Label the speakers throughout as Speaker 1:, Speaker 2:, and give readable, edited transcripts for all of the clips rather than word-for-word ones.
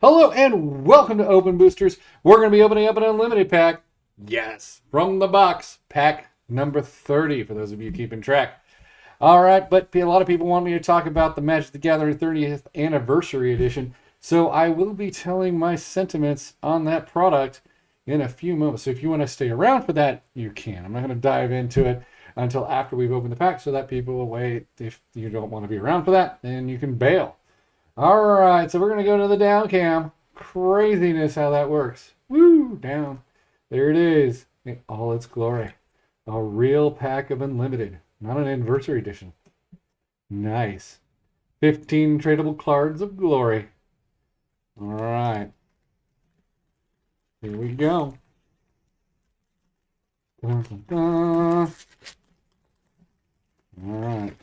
Speaker 1: Hello and welcome to Open Boosters. We're going to be opening up an unlimited pack. Yes, from the box. Pack number 30 for those of you keeping track. All right, but a lot of people want me to talk about the Magic the Gathering 30th Anniversary Edition. So I will be telling my sentiments on that product in a few moments. So if you want to stay around for that, you can. I'm not going to dive into it until after we've opened the pack so that people will wait. If you don't want to be around for that, then you can bail. All right, so we're going to go to the down cam. Craziness how that works. Woo, down. There it is in all its glory. A real pack of Unlimited, not an anniversary edition. Nice. 15 tradable cards of glory. All right. Here we go. Dun, dun, dun. All right.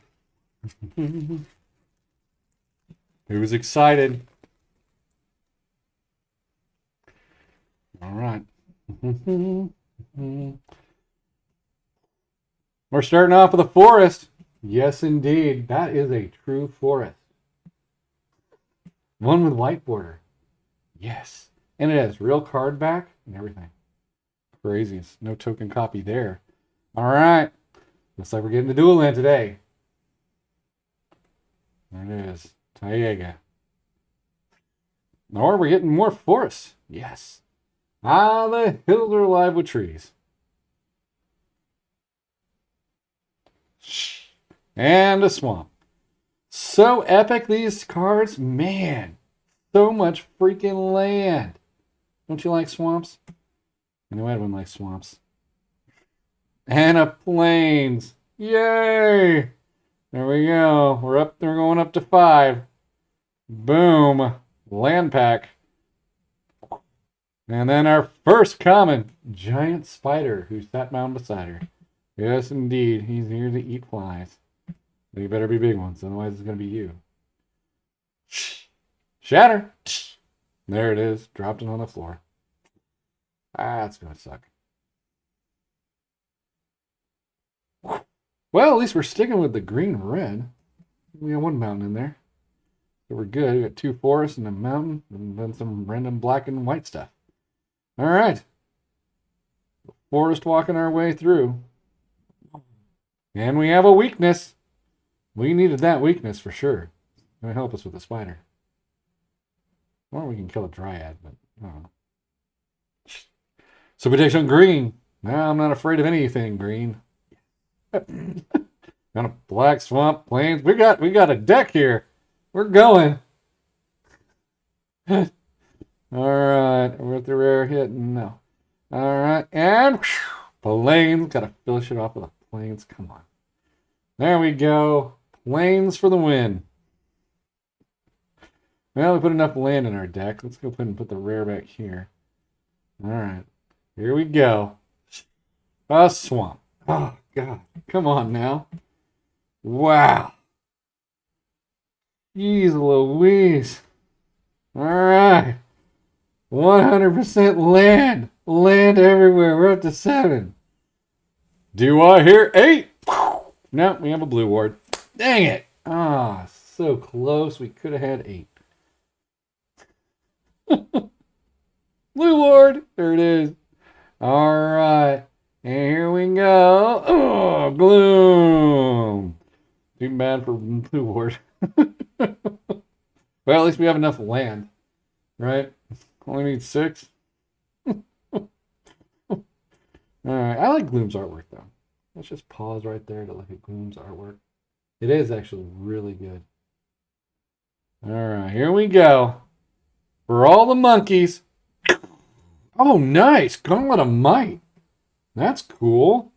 Speaker 1: Who's excited? All right. We're starting off with a forest. Yes, indeed. That is a true forest. One with white border. Yes. And it has real card back and everything. Craziness. No token copy there. All right. Looks like we're getting the dual land today. There it is. Taiga. Or we're getting more forests. Yes. Ah, the hills are alive with trees. And a swamp. So epic, these cards. Man, so much freaking land. Don't you like swamps? I know everyone likes swamps. And a plains. Yay! There we go. We're going up to 5. Boom. Land pack. And then our first common, giant spider who sat down beside her. Yes, indeed. He's here to eat flies. They better be big ones, otherwise it's going to be you. Shatter. There it is. Dropped it on the floor. Ah, that's going to suck. Well, at least we're sticking with the green-red. We have one mountain in there. So we're good. We got 2 forests and a mountain, and then some random black and white stuff. All right. Forest walking our way through. And we have a weakness. We needed that weakness for sure. It's going to help us with the spider. Or we can kill a dryad, but I don't know. So we take some green. Now I'm not afraid of anything green. Got a black swamp plains. We got a deck here. We're going. All right, we're at the rare hit. No. All right, and plains. Got to finish it off with a plains. Come on. There we go. Plains for the win. Well, we put enough land in our deck. Let's go ahead and put the rare back here. All right, here we go. A swamp. Oh, God. Come on now. Wow. Jeez Louise. All right. 100% land. Land everywhere. We're up to 7. Do I hear 8? No, we have a blue ward. Dang it. Ah, so close. We could have had 8. Blue ward. There it is. All right. And here we go. Oh, gloom. Too bad for blue ward. Well, at least we have enough land, right? Only need 6. All right. I like Gloom's artwork, though. Let's just pause right there to look at Gloom's artwork. It is actually really good. All right. Here we go. For all the monkeys. Oh, nice. Gauntlet of Might. That's cool.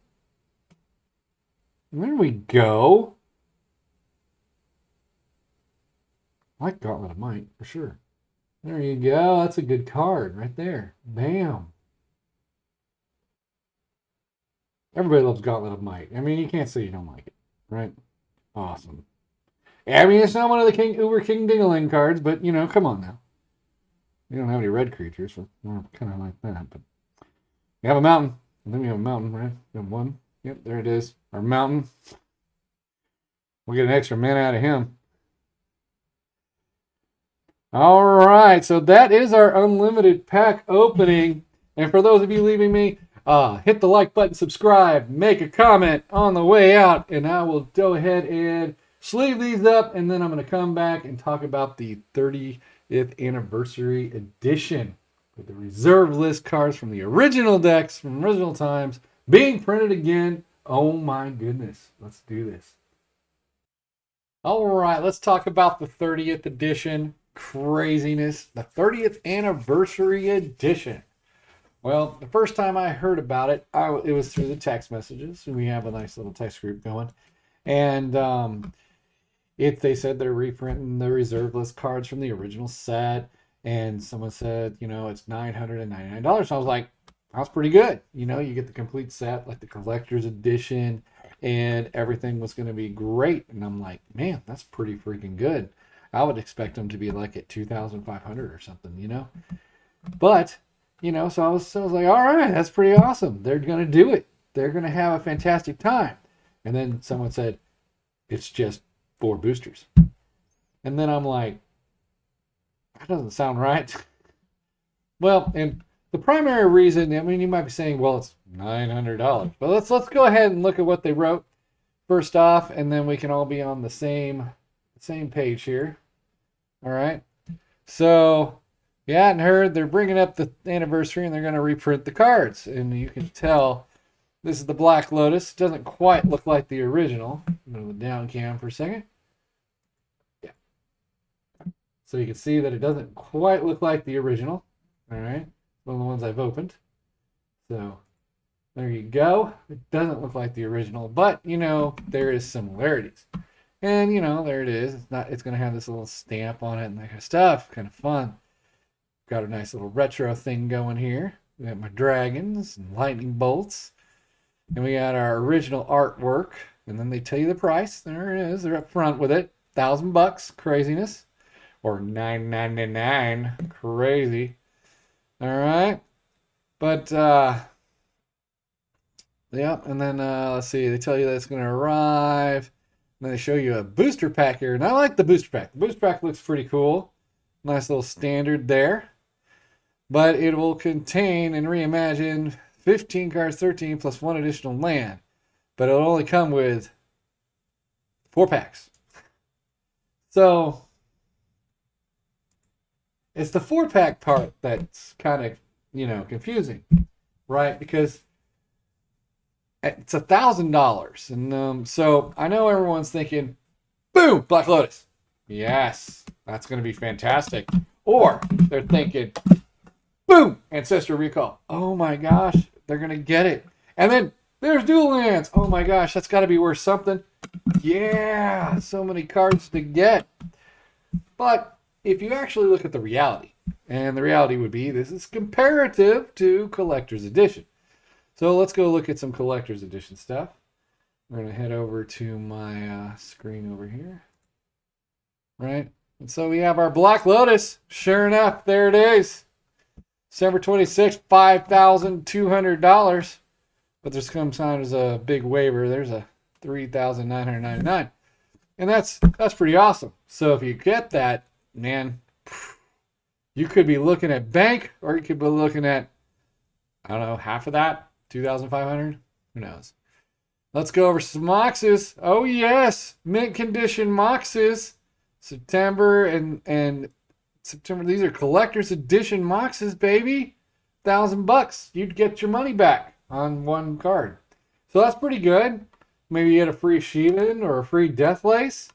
Speaker 1: There we go. I like Gauntlet of Might, for sure. There you go. That's a good card right there. Bam. Everybody loves Gauntlet of Might. I mean, you can't say you don't like it, right? Awesome. I mean, it's not one of the Uber King Dingaling cards, but, come on now. We don't have any red creatures, so we're kind of like that. But we have a mountain. And then we have a mountain, right? We have 1. Yep, there it is. Our mountain. We'll get an extra mana out of him. All right, so that is our unlimited pack opening. And for those of you leaving me, hit the like button, subscribe, make a comment on the way out, and I will go ahead and sleeve these up, and then I'm going to come back and talk about the 30th anniversary edition with the reserve list cards from the original decks from original times being printed again. Oh my goodness, let's do this. All right, let's talk about the 30th edition craziness, the 30th anniversary edition. Well, the first time I heard about it, it was through the text messages. We have a nice little text group going, and they said they're reprinting the reserve list cards from the original set, and someone said, it's $999. I was like, that's pretty good. You get the complete set, like the collector's edition, and everything was going to be great. And I'm like, man, that's pretty freaking good. I would expect them to be like at 2,500 or something, But, so I was like, all right, that's pretty awesome. They're going to do it. They're going to have a fantastic time. And then someone said, it's just 4 boosters. And then I'm like, that doesn't sound right. Well, and the primary reason, you might be saying, well, it's $900. But let's go ahead and look at what they wrote first off, and then we can all be on the same page here. All right. So, you hadn't heard, they're bringing up the anniversary, and they're going to reprint the cards. And you can tell this is the Black Lotus. It doesn't quite look like the original. I'm going to down cam for a second. Yeah. So you can see that it doesn't quite look like the original. All right. One of the ones I've opened. So there you go. It doesn't look like the original, but there is similarities. And there it is. It's going to have this little stamp on it and that kind of stuff. Kind of fun. Got a nice little retro thing going here. We got my dragons and lightning bolts. And we got our original artwork. And then they tell you the price. There it is. They're up front with it. $1,000. Craziness. Or $999. Crazy. All right. But, yeah. And then, let's see. They tell you that it's going to arrive. And then they show you a booster pack here. And I like the booster pack. The booster pack looks pretty cool. Nice little standard there. But it will contain and reimagine 15 cards, 13 plus 1 additional land. But it'll only come with 4 packs. So it's the 4-pack part that's kind of, confusing, right? Because it's $1,000. And so I know everyone's thinking, boom, Black Lotus. Yes, that's going to be fantastic. Or they're thinking, boom, Ancestral Recall. Oh my gosh, they're going to get it. And then there's Dual Lands. Oh my gosh, that's got to be worth something. Yeah, so many cards to get. But if you actually look at the reality, and the reality would be this is comparative to Collector's Edition. So let's go look at some Collector's Edition stuff. We're going to head over to my screen over here. Right? And so we have our Black Lotus. Sure enough, there it is. December 26th, $5,200. But there's sometimes a big waiver. There's a $3,999. And that's pretty awesome. So if you get that, man, you could be looking at bank, or you could be looking at, I don't know, half of that, 2,500. Who knows? Let's go over some Moxes. Oh yes, mint condition Moxes. September and September. These are collector's edition Moxes, baby. $1,000. You'd get your money back on one card. So that's pretty good. Maybe you get a free Sheevan or a free Death Lace.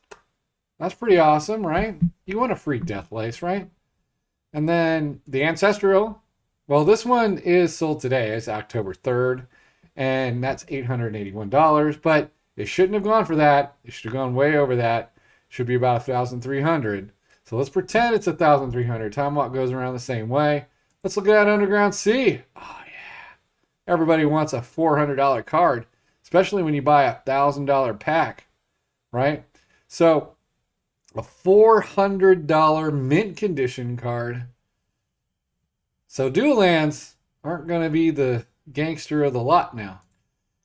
Speaker 1: That's pretty awesome, right? You want a free Death Lace, right? And then the Ancestral. Well, this one is sold today. It's October 3rd. And that's $881. But it shouldn't have gone for that. It should have gone way over that. Should be about $1,300. So let's pretend it's $1,300. Time Walk goes around the same way. Let's look at Underground Sea. Oh, yeah. Everybody wants a $400 card, especially when you buy a $1,000 pack, right? So a $400 mint condition card. So Dual Lands aren't going to be the gangster of the lot now.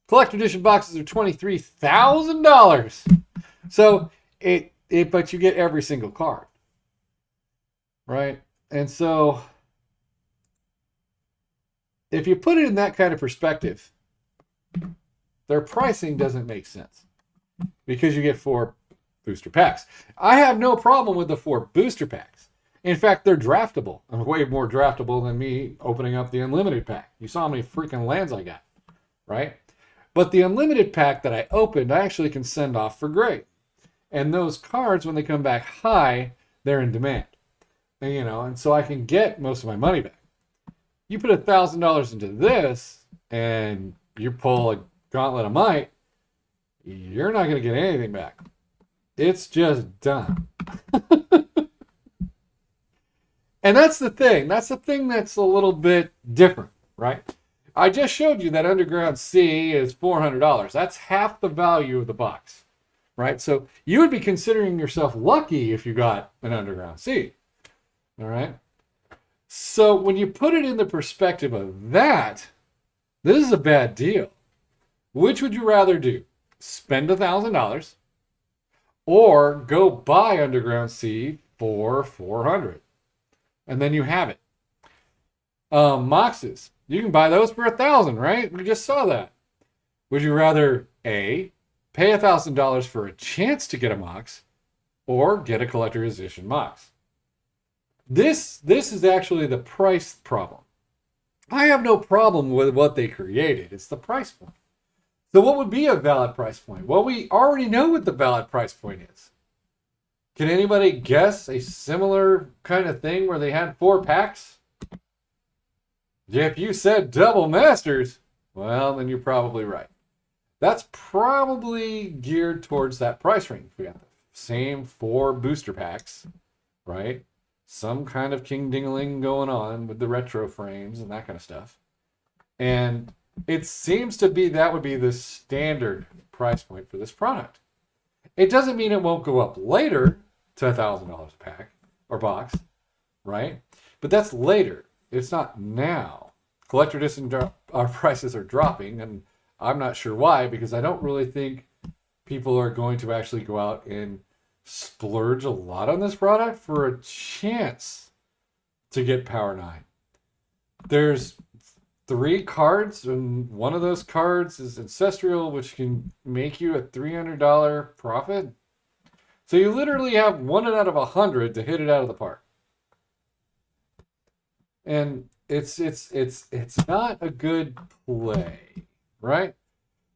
Speaker 1: Collector edition boxes are $23,000. So but you get every single card. right? And so if you put it in that kind of perspective, their pricing doesn't make sense because you get 4 booster packs. I have no problem with the 4 booster packs. In fact, they're draftable. I'm way more draftable than me opening up the unlimited pack. You saw how many freaking lands I got, right? But the unlimited pack that I opened, I actually can send off for grade. And those cards, when they come back high, they're in demand. And, and so I can get most of my money back. You put $1,000 into this and you pull a Gauntlet of Might, you're not going to get anything back. It's just done. And that's the thing. That's the thing that's a little bit different, right? I just showed you that Underground Sea is $400. That's half the value of the box, right? So you would be considering yourself lucky if you got an Underground Sea, all right? So when you put it in the perspective of that, this is a bad deal. Which would you rather do? Spend $1,000 or go buy Underground Sea for $400, and then you have it. Moxes, you can buy those for $1,000, right? We just saw that. Would you rather A, pay $1,000 for a chance to get a Mox, or get a collector's edition Mox? This is actually the price problem. I have no problem with what they created. It's the price point. So what would be a valid price point? Well, we already know what the valid price point is. Can anybody guess a similar kind of thing where they had 4 packs? If you said double masters, well, then you're probably right. That's probably geared towards that price range. We got the same 4 booster packs, right? Some kind of king ding-a-ling going on with the retro frames and that kind of stuff. And it seems to be that would be the standard price point for this product. It doesn't mean it won't go up later to $1,000 a pack or box, right? But that's later. It's not now. Collector edition prices are dropping, and I'm not sure why, because I don't really think people are going to actually go out and splurge a lot on this product for a chance to get Power 9. There's 3 cards, and one of those cards is Ancestral, which can make you a $300 profit. So you literally have 1 out of 100 to hit it out of the park. And it's not a good play, right?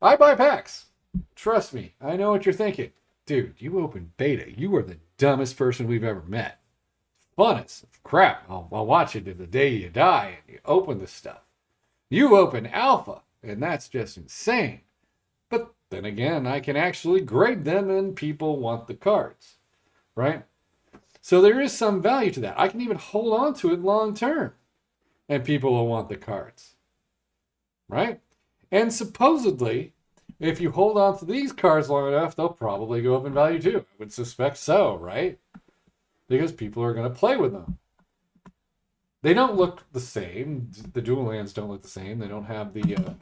Speaker 1: I buy packs. Trust me, I know what you're thinking. Dude, you open beta. You are the dumbest person we've ever met. Fun as crap. I'll watch it to the day you die and you open this stuff. You open alpha, and that's just insane. But then again, I can actually grade them and people want the cards, right? So there is some value to that. I can even hold on to it long term, and people will want the cards, right? And supposedly, if you hold on to these cards long enough, they'll probably go up in value too. I would suspect so, right? Because people are going to play with them. They don't look the same. The dual lands don't look the same. They don't have the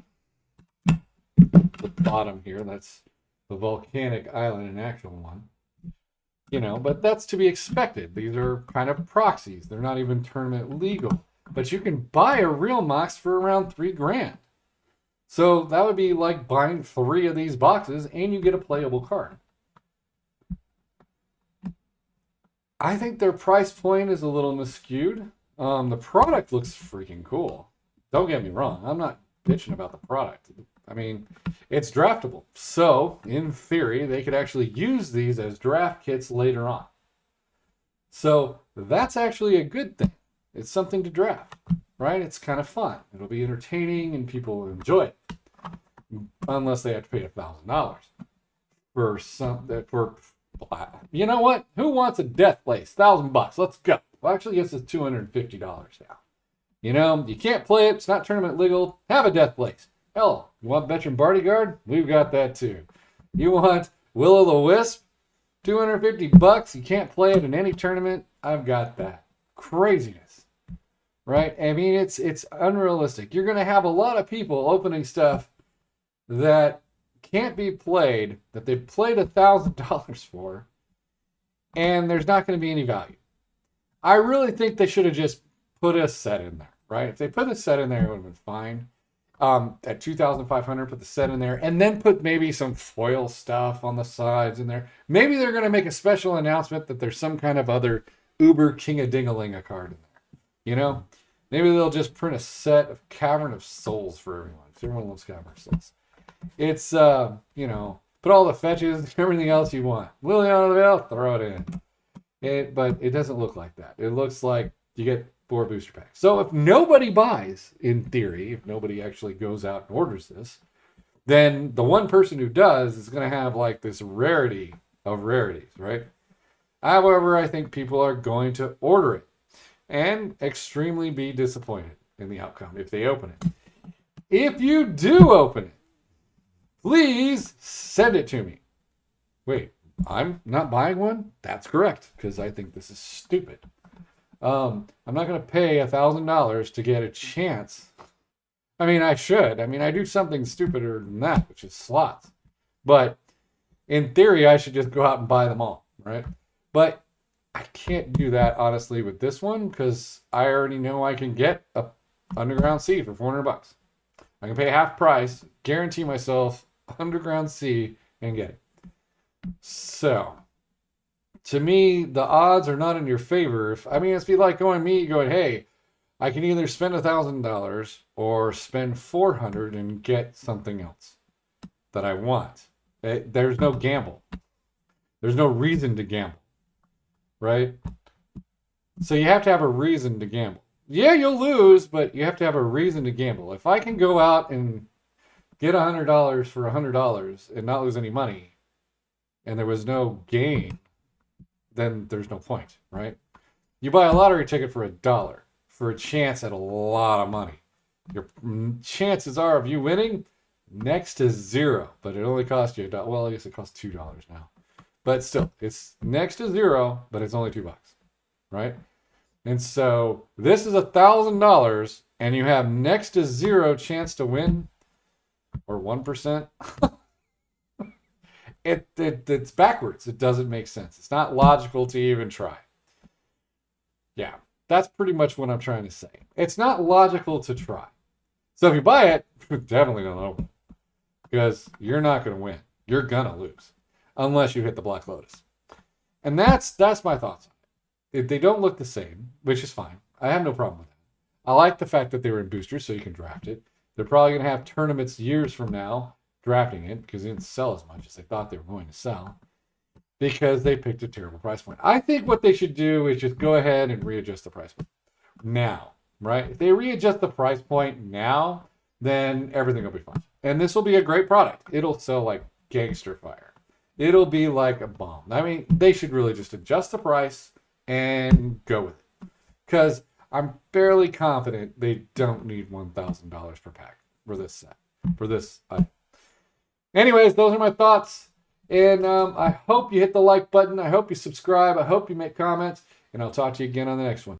Speaker 1: bottom here. That's the volcanic island, an actual one. But that's to be expected. These are kind of proxies. They're not even tournament legal. But you can buy a real Mox for around $3,000. So that would be like buying 3 of these boxes and you get a playable card. I think their price point is a little miscued. The product looks freaking cool. Don't get me wrong. I'm not bitching about the product. I mean, it's draftable. So, in theory, they could actually use these as draft kits later on. So, that's actually a good thing. It's something to draft, right? It's kind of fun. It'll be entertaining and people will enjoy it. Unless they have to pay $1,000 for you know what? Who wants a death place? $1,000. Let's go. Well, actually, it's $250 now. You can't play it. It's not tournament legal. Have a death place. Hell, you want Veteran Bodyguard? We've got that too. You want Will-O-the-Wisp? $250. You can't play it in any tournament. I've got that. Craziness, right? I mean, it's unrealistic. You're going to have a lot of people opening stuff that can't be played, that they played $1,000 for, and there's not going to be any value. I really think they should have just put a set in there, right? If they put a set in there, it would have been fine. At 2,500, put the set in there, and then put maybe some foil stuff on the sides in there. Maybe they're going to make a special announcement that there's some kind of other Uber King-a-ding-a-ling card in there. You know? Maybe they'll just print a set of Cavern of Souls for everyone, because everyone loves Cavern of Souls. It's, you know, put all the fetches, everything else you want. Liliana of the Veil, throw it in. But it doesn't look like that. It looks like you get 4 booster packs. So if nobody buys, in theory, if nobody actually goes out and orders this, then the one person who does is going to have like this rarity of rarities, right? However, I think people are going to order it and extremely be disappointed in the outcome if they open it. If you do open it, please send it to me. Wait, I'm not buying one? That's correct, because I think this is stupid. I'm not going to pay $1,000 to get a chance. I mean, I should. I mean, I do something stupider than that, which is slots. But in theory, I should just go out and buy them all, right? But I can't do that, honestly, with this one, because I already know I can get a Underground Sea for $400. I can pay half price, guarantee myself Underground Sea, and get it. So, to me, the odds are not in your favor. It's be like going, hey, I can either spend $1,000 or spend $400 and get something else that I want. There's no gamble. There's no reason to gamble, right? So you have to have a reason to gamble. Yeah, you'll lose, but you have to have a reason to gamble. If I can go out and get $100 for $100 and not lose any money, and there was no gain, then there's no point, right? You buy a lottery ticket for $1 for a chance at a lot of money. Your chances are of you winning next to zero, but it only costs you $1. Well, I guess it costs $2 now, but still, it's next to zero, but it's only $2, right? And so this is $1,000, and you have next to zero chance to win, or 1%. It's backwards. It doesn't make sense. It's not logical to even try. Yeah, that's pretty much what I'm trying to say. It's not logical to try. So if you buy it, definitely don't open it, because you're not going to win. You're going to lose unless you hit the Black Lotus. And that's my thoughts on it. If they don't look the same, which is fine. I have no problem with it. I like the fact that they were in boosters so you can draft it. They're probably going to have tournaments years from now drafting it because they didn't sell as much as they thought they were going to sell because they picked a terrible price point. I think what they should do is just go ahead and readjust the price point now, right? If they readjust the price point now, then everything will be fine. And this will be a great product. It'll sell like gangster fire. It'll be like a bomb. I mean, they should really just adjust the price and go with it, because I'm fairly confident they don't need $1,000 per pack for this set, for this item. Anyways, those are my thoughts. And I hope you hit the like button. I hope you subscribe. I hope you make comments. And I'll talk to you again on the next one.